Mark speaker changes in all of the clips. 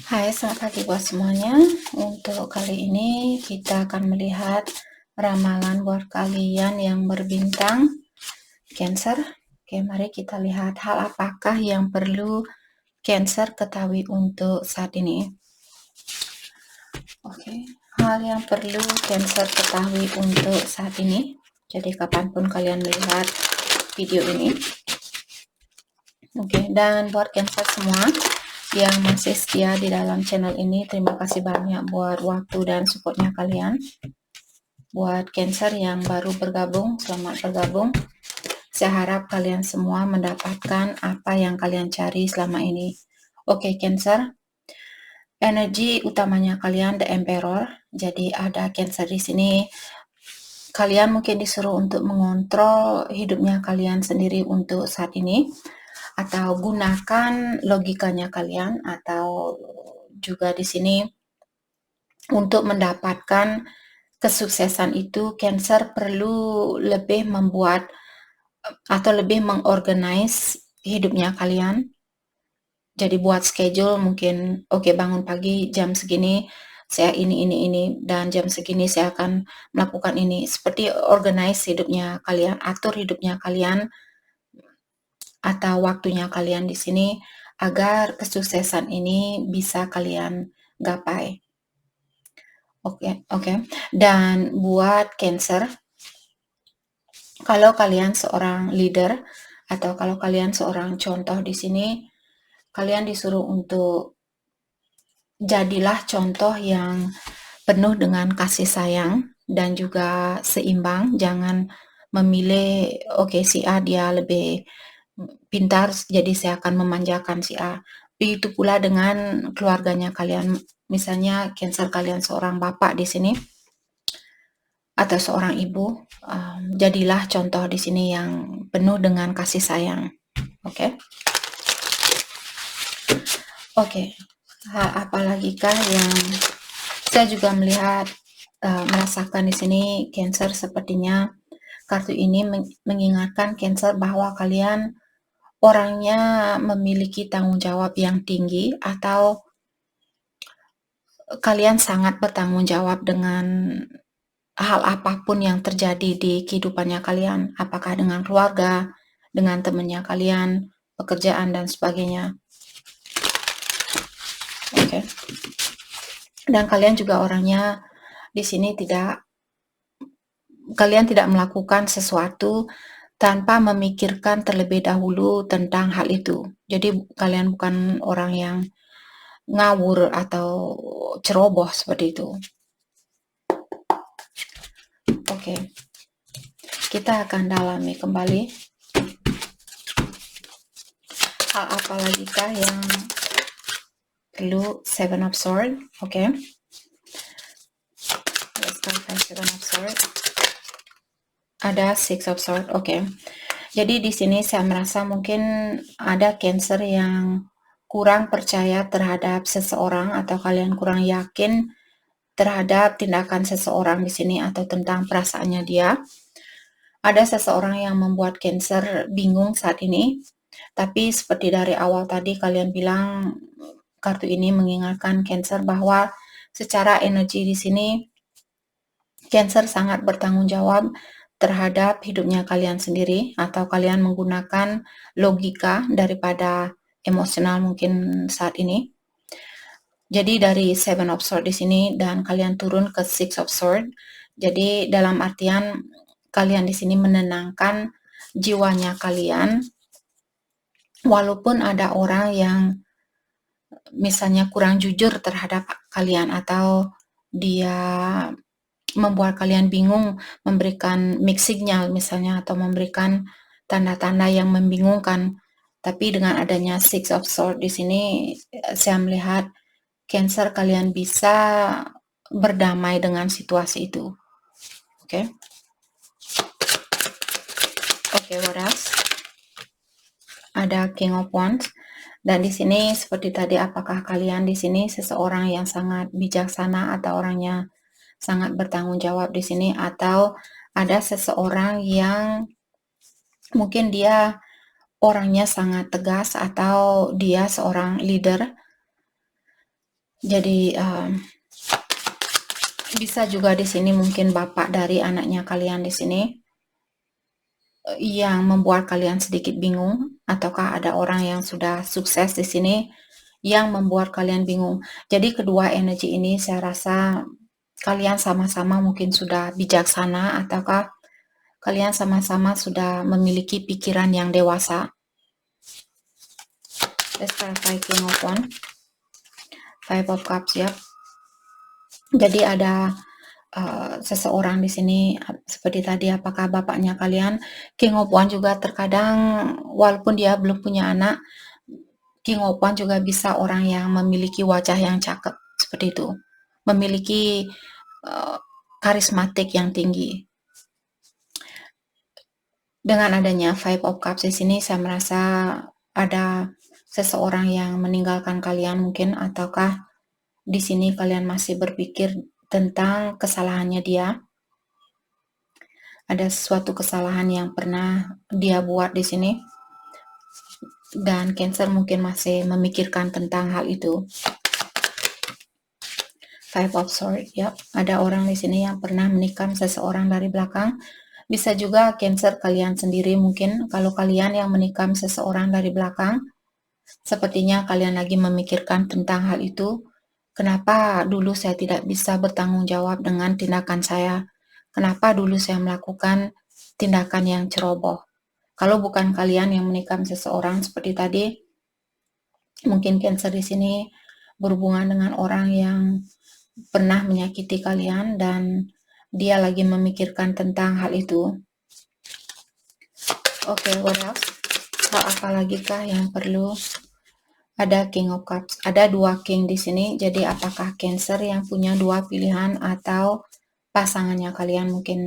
Speaker 1: Hai, selamat pagi buat semuanya. Untuk kali ini kita akan melihat ramalan buat kalian yang berbintang Cancer. Oke, mari kita lihat hal apakah yang perlu Cancer ketahui untuk saat ini. Oke, hal yang perlu Cancer ketahui untuk saat ini. Jadi kapanpun kalian melihat video ini. Oke, dan buat Cancer semua yang masih setia di dalam channel ini, terima kasih banyak buat waktu dan supportnya kalian. Buat Cancer yang baru bergabung, selamat bergabung. Saya harap kalian semua mendapatkan apa yang kalian cari selama ini. Oke, Cancer, energi utamanya kalian The Emperor. Jadi ada Cancer di sini. Kalian mungkin disuruh untuk mengontrol hidupnya kalian sendiri untuk saat ini, atau gunakan logikanya kalian, atau juga di sini untuk mendapatkan kesuksesan itu Cancer perlu lebih membuat atau lebih mengorganize hidupnya kalian. Jadi buat schedule, mungkin oke, bangun pagi jam segini saya ini dan jam segini saya akan melakukan ini. Seperti organize hidupnya kalian, atur hidupnya kalian atau waktunya kalian di sini agar kesuksesan ini bisa kalian gapai. Oke. Dan buat Cancer, kalau kalian seorang leader atau kalau kalian seorang contoh di sini, kalian disuruh untuk jadilah contoh yang penuh dengan kasih sayang dan juga seimbang. Jangan memilih oke, si A dia lebih pintar jadi saya akan memanjakan si A. Begitu pula dengan keluarganya kalian. Misalnya Cancer kalian seorang bapak di sini atau seorang ibu, jadilah contoh di sini yang penuh dengan kasih sayang. Oke. Apalagikah yang saya juga melihat merasakan di sini Cancer, sepertinya kartu ini mengingatkan Cancer bahwa kalian orangnya memiliki tanggung jawab yang tinggi, atau kalian sangat bertanggung jawab dengan hal apapun yang terjadi di kehidupannya kalian, apakah dengan keluarga, dengan temannya kalian, pekerjaan dan sebagainya. Oke. Dan kalian juga orangnya di sini kalian tidak melakukan sesuatu tanpa memikirkan terlebih dahulu tentang hal itu. Jadi kalian bukan orang yang ngawur atau ceroboh seperti itu. Oke. Kita akan dalami kembali. Hal apa lagi kah yang perlu? Seven of Swords. Oke. Let's start by Seven of Swords. Ada Six of Swords. Oke. Jadi di sini saya merasa mungkin ada Cancer yang kurang percaya terhadap seseorang, atau kalian kurang yakin terhadap tindakan seseorang di sini atau tentang perasaannya dia. Ada seseorang yang membuat Cancer bingung saat ini, tapi seperti dari awal tadi kalian bilang, kartu ini mengingatkan Cancer bahwa secara energi di sini Cancer sangat bertanggung jawab terhadap hidupnya kalian sendiri, atau kalian menggunakan logika daripada emosional mungkin saat ini. Jadi dari Seven of Swords di sini dan kalian turun ke Six of Swords. Jadi dalam artian kalian di sini menenangkan jiwanya kalian, walaupun ada orang yang misalnya kurang jujur terhadap kalian, atau dia membuat kalian bingung, memberikan mixed signal misalnya, atau memberikan tanda-tanda yang membingungkan. Tapi dengan adanya Six of Swords di sini, saya melihat Cancer kalian bisa berdamai dengan situasi itu. Oke, what else? Ada King of Wands. Dan di sini seperti tadi, apakah kalian di sini seseorang yang sangat bijaksana atau orangnya sangat bertanggung jawab di sini, atau ada seseorang yang mungkin dia orangnya sangat tegas, atau dia seorang leader Jadi bisa juga di sini mungkin bapak dari anaknya kalian di sini yang membuat kalian sedikit bingung, ataukah ada orang yang sudah sukses di sini yang membuat kalian bingung. Jadi kedua energi ini saya rasa kalian sama-sama mungkin sudah bijaksana, ataukah kalian sama-sama sudah memiliki pikiran yang dewasa. Let's clarify King of Wands, Five of Cups, ya. Jadi ada seseorang di sini seperti tadi, apakah bapaknya kalian. King of Wands juga terkadang walaupun dia belum punya anak, King of Wands juga bisa orang yang memiliki wajah yang cakep seperti itu, memiliki karismatik yang tinggi. Dengan adanya Five of Cups di sini, saya merasa ada seseorang yang meninggalkan kalian mungkin, ataukah di sini kalian masih berpikir tentang kesalahannya dia. Ada suatu kesalahan yang pernah dia buat di sini, dan Cancer mungkin masih memikirkan tentang hal itu. Five of Swords, ya, ada orang di sini yang pernah menikam seseorang dari belakang. Bisa juga Cancer kalian sendiri mungkin, kalau kalian yang menikam seseorang dari belakang, sepertinya kalian lagi memikirkan tentang hal itu. Kenapa dulu saya tidak bisa bertanggung jawab dengan tindakan saya? Kenapa dulu saya melakukan tindakan yang ceroboh? Kalau bukan kalian yang menikam seseorang seperti tadi, mungkin Cancer di sini berhubungan dengan orang yang pernah menyakiti kalian dan dia lagi memikirkan tentang hal itu. Oke, what else? Hal apa lagi kah yang perlu? Ada King of Cups, ada dua King di sini. Jadi apakah Cancer yang punya dua pilihan atau pasangannya kalian mungkin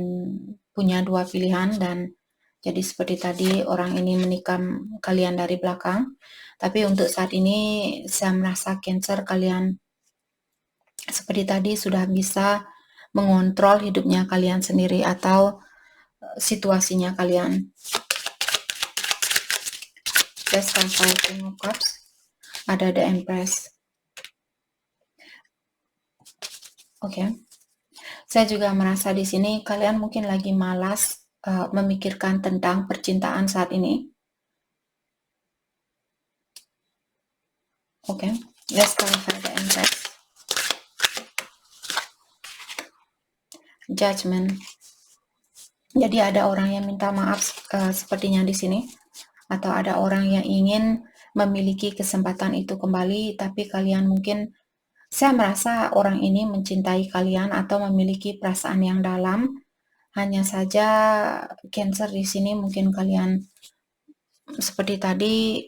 Speaker 1: punya dua pilihan, dan jadi seperti tadi orang ini menikam kalian dari belakang. Tapi untuk saat ini saya merasa Cancer kalian seperti tadi sudah bisa mengontrol hidupnya kalian sendiri atau situasinya kalian. Let's clarify King of Cups. Ada The Empress. Oke. Saya juga merasa di sini kalian mungkin lagi malas memikirkan tentang percintaan saat ini. Oke. Let's clarify The Empress. Judgment. Jadi ada orang yang minta maaf sepertinya di sini, atau ada orang yang ingin memiliki kesempatan itu kembali, tapi kalian mungkin, saya merasa orang ini mencintai kalian atau memiliki perasaan yang dalam. Hanya saja Cancer di sini mungkin kalian seperti tadi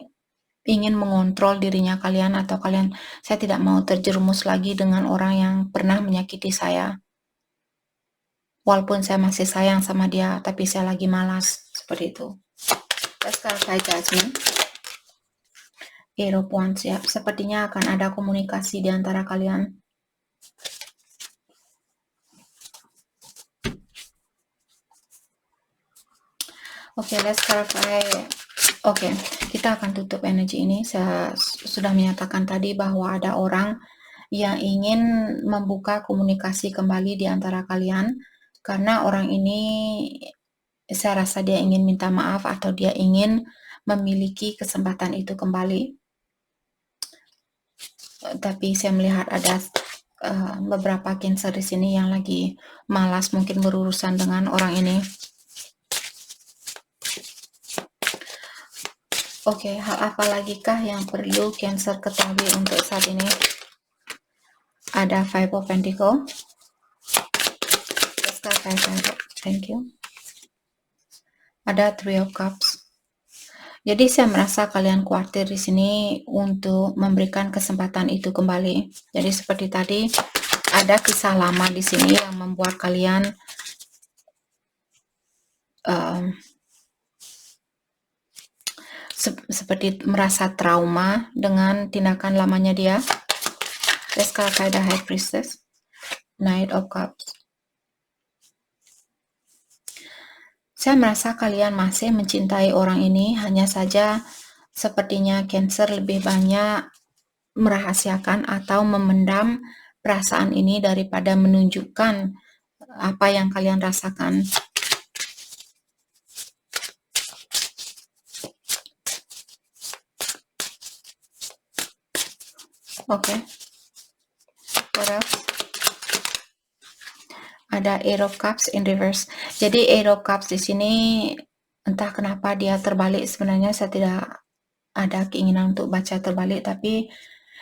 Speaker 1: ingin mengontrol dirinya kalian, atau kalian, saya tidak mau terjerumus lagi dengan orang yang pernah menyakiti saya. Walaupun saya masih sayang sama dia, tapi saya lagi malas, seperti itu. Let's clarify Judgment. Eight of Wands, ya, sepertinya akan ada komunikasi di antara kalian. Oke, let's clarify. Oke, kita akan tutup energi ini. Saya sudah menyatakan tadi bahwa ada orang yang ingin membuka komunikasi kembali di antara kalian, karena orang ini saya rasa dia ingin minta maaf atau dia ingin memiliki kesempatan itu kembali. Tapi saya melihat ada beberapa Cancer di sini yang lagi malas mungkin berurusan dengan orang ini. Oke, hal apa lagi kah yang perlu Cancer ketahui untuk saat ini? Ada Five of Pentacles. Thank you. Ada Three of Cups. Jadi saya merasa kalian khawatir di sini untuk memberikan kesempatan itu kembali. Jadi seperti tadi ada kisah lama di sini yang membuat kalian seperti merasa trauma dengan tindakan lamanya dia. Let's clarify the High Priestess, Knight of Cups. Saya merasa kalian masih mencintai orang ini, hanya saja sepertinya Cancer lebih banyak merahasiakan atau memendam perasaan ini daripada menunjukkan apa yang kalian rasakan. Oke. What else? Ada Eight of Cups in reverse. Jadi Eight of Cups di sini entah kenapa dia terbalik. Sebenarnya saya tidak ada keinginan untuk baca terbalik, tapi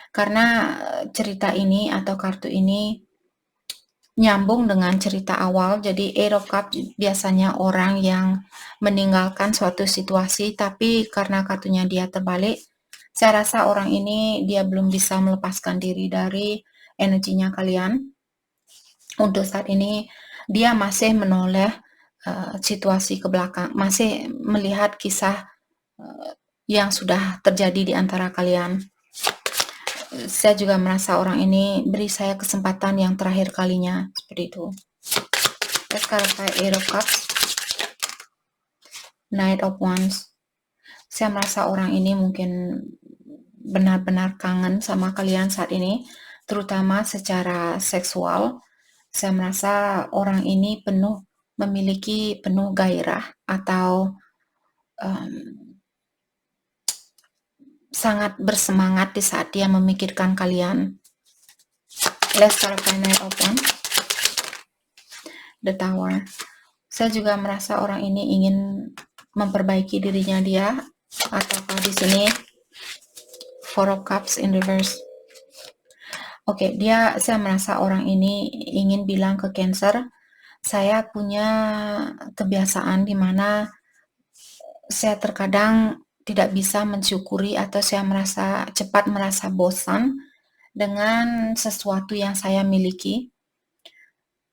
Speaker 1: karena cerita ini atau kartu ini nyambung dengan cerita awal. Jadi Eight of Cups biasanya orang yang meninggalkan suatu situasi, tapi karena kartunya dia terbalik, saya rasa orang ini dia belum bisa melepaskan diri dari energinya kalian. Untuk saat ini dia masih menoleh situasi ke belakang, masih melihat kisah yang sudah terjadi di antara kalian. Saya juga merasa orang ini beri saya kesempatan yang terakhir kalinya, seperti itu. Let's clarify Eight of Cups, Knight of Wands. Saya merasa orang ini mungkin benar-benar kangen sama kalian saat ini, terutama secara seksual. Saya merasa orang ini memiliki penuh gairah atau sangat bersemangat di saat dia memikirkan kalian. Let's clarify Knight of Wands, The Tower. Saya juga merasa orang ini ingin memperbaiki dirinya dia, ataukah di sini Four of Cups in reverse. Oke, saya merasa orang ini ingin bilang ke Cancer, saya punya kebiasaan di mana saya terkadang tidak bisa mensyukuri atau saya cepat merasa bosan dengan sesuatu yang saya miliki.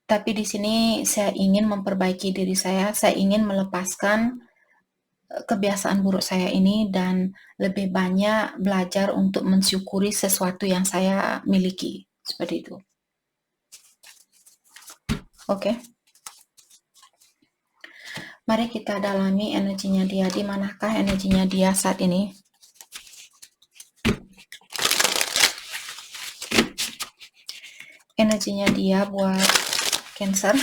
Speaker 1: Tapi di sini saya ingin memperbaiki diri saya ingin melepaskan kebiasaan buruk saya ini dan lebih banyak belajar untuk mensyukuri sesuatu yang saya miliki. Seperti itu. Oke. Mari kita dalami energinya dia. Di manakah energinya dia saat ini? Energinya dia buat Cancer.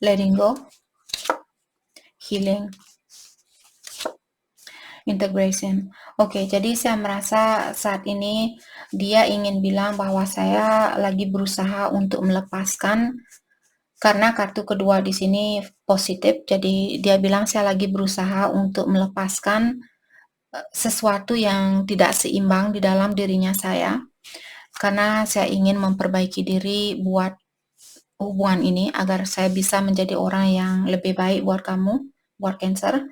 Speaker 1: Letting go, healing, integration. Oke, jadi saya merasa saat ini dia ingin bilang bahwa saya lagi berusaha untuk melepaskan, karena kartu kedua di sini positif. Jadi dia bilang saya lagi berusaha untuk melepaskan sesuatu yang tidak seimbang di dalam dirinya saya, karena saya ingin memperbaiki diri buat hubungan ini agar saya bisa menjadi orang yang lebih baik buat kamu, buat Cancer.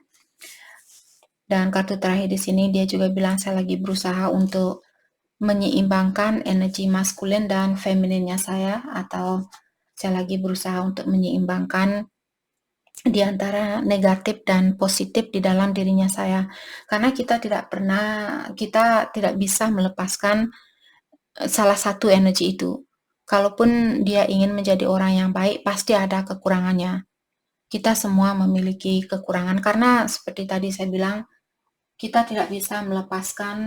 Speaker 1: Dan kartu terakhir di sini dia juga bilang saya lagi berusaha untuk menyeimbangkan energi maskulin dan femininnya saya, atau saya lagi berusaha untuk menyeimbangkan di antara negatif dan positif di dalam dirinya saya. Karena kita tidak bisa melepaskan salah satu energi itu. Kalaupun dia ingin menjadi orang yang baik, pasti ada kekurangannya. Kita semua memiliki kekurangan, karena seperti tadi saya bilang, kita tidak bisa melepaskan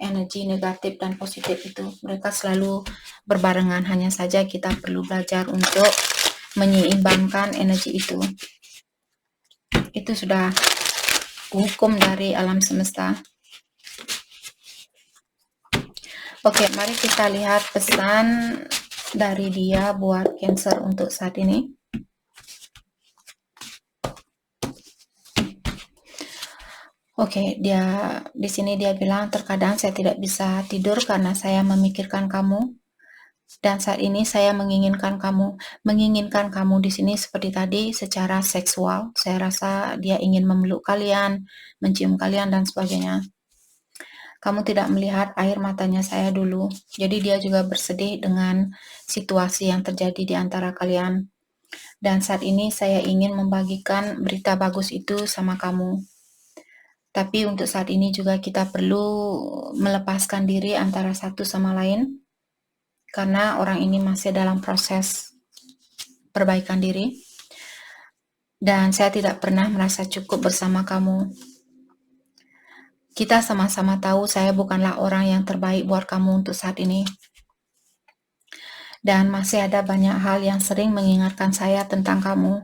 Speaker 1: energi negatif dan positif itu. Mereka selalu berbarengan, hanya saja kita perlu belajar untuk menyeimbangkan energi itu. Itu sudah hukum dari alam semesta. Oke, mari kita lihat pesan dari dia buat Cancer untuk saat ini. Oke, di sini dia bilang terkadang saya tidak bisa tidur karena saya memikirkan kamu. Dan saat ini saya menginginkan kamu di sini seperti tadi secara seksual. Saya rasa dia ingin memeluk kalian, mencium kalian dan sebagainya. Kamu tidak melihat air matanya saya dulu. Jadi dia juga bersedih dengan situasi yang terjadi di antara kalian. Dan saat ini saya ingin membagikan berita bagus itu sama kamu. Tapi untuk saat ini juga kita perlu melepaskan diri antara satu sama lain. Karena orang ini masih dalam proses perbaikan diri. Dan saya tidak pernah merasa cukup bersama kamu. Kita sama-sama tahu saya bukanlah orang yang terbaik buat kamu untuk saat ini. Dan masih ada banyak hal yang sering mengingatkan saya tentang kamu.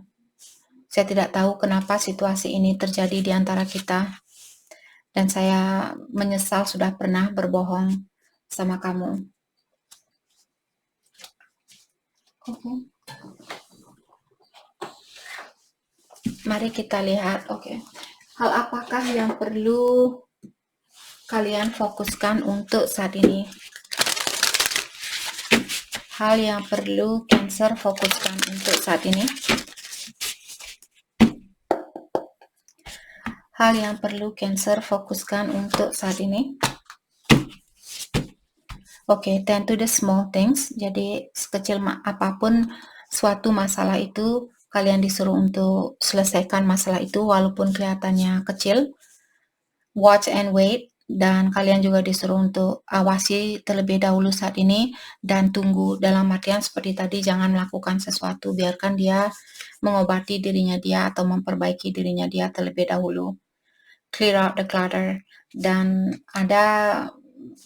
Speaker 1: Saya tidak tahu kenapa situasi ini terjadi di antara kita. Dan saya menyesal sudah pernah berbohong sama kamu. Oke. Mari kita lihat, hal apakah yang perlu kalian fokuskan untuk saat ini? Hal yang perlu Cancer fokuskan untuk saat ini? Hal yang perlu Cancer fokuskan untuk saat ini? Tend to the small things. Jadi sekecil apapun suatu masalah itu, kalian disuruh untuk selesaikan masalah itu walaupun kelihatannya kecil. Watch and wait, dan kalian juga disuruh untuk awasi terlebih dahulu saat ini dan tunggu. Dalam artian seperti tadi, jangan melakukan sesuatu, biarkan dia mengobati dirinya dia atau memperbaiki dirinya dia terlebih dahulu. Clear out the clutter, dan ada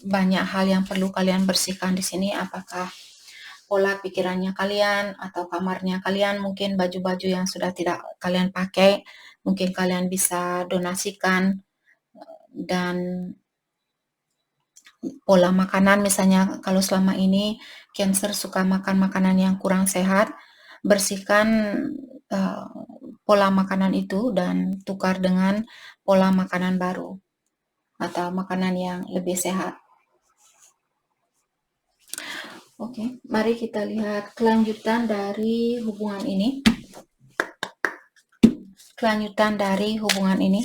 Speaker 1: banyak hal yang perlu kalian bersihkan di sini. Apakah pola pikirannya kalian atau kamarnya kalian, mungkin baju-baju yang sudah tidak kalian pakai, mungkin kalian bisa donasikan. Dan pola makanan, misalnya kalau selama ini Cancer suka makan makanan yang kurang sehat, bersihkan pola makanan itu dan tukar dengan pola makanan baru atau makanan yang lebih sehat. Mari kita lihat kelanjutan dari hubungan ini. Kelanjutan dari hubungan ini.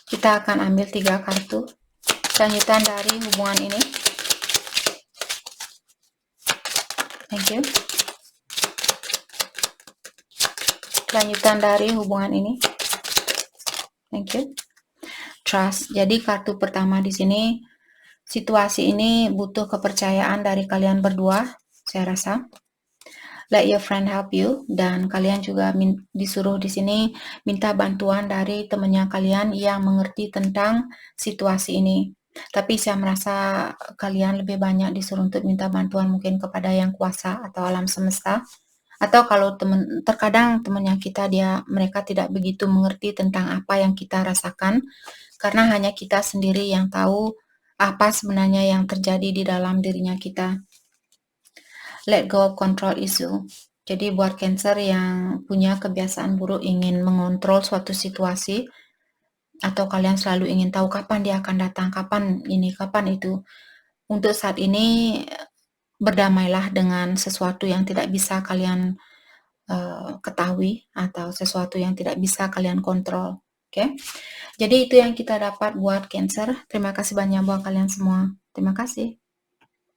Speaker 1: Kita akan ambil 3 kartu. Kelanjutan dari hubungan ini. Thank you. Kelanjutan dari hubungan ini. Thank you. Trust. Jadi kartu pertama di sini, situasi ini butuh kepercayaan dari kalian berdua, saya rasa. Let your friend help you, dan kalian juga disuruh di sini minta bantuan dari temannya kalian yang mengerti tentang situasi ini. Tapi saya merasa kalian lebih banyak disuruh untuk minta bantuan mungkin kepada yang kuasa atau alam semesta. Atau kalau terkadang temannya kita mereka tidak begitu mengerti tentang apa yang kita rasakan, karena hanya kita sendiri yang tahu apa sebenarnya yang terjadi di dalam dirinya kita. Let go of control issue. Jadi buat Cancer yang punya kebiasaan buruk ingin mengontrol suatu situasi, atau kalian selalu ingin tahu kapan dia akan datang, kapan ini, kapan itu. Untuk saat ini, berdamailah dengan sesuatu yang tidak bisa kalian ketahui atau sesuatu yang tidak bisa kalian kontrol. Jadi itu yang kita dapat buat Cancer. Terima kasih banyak buat kalian semua. Terima kasih.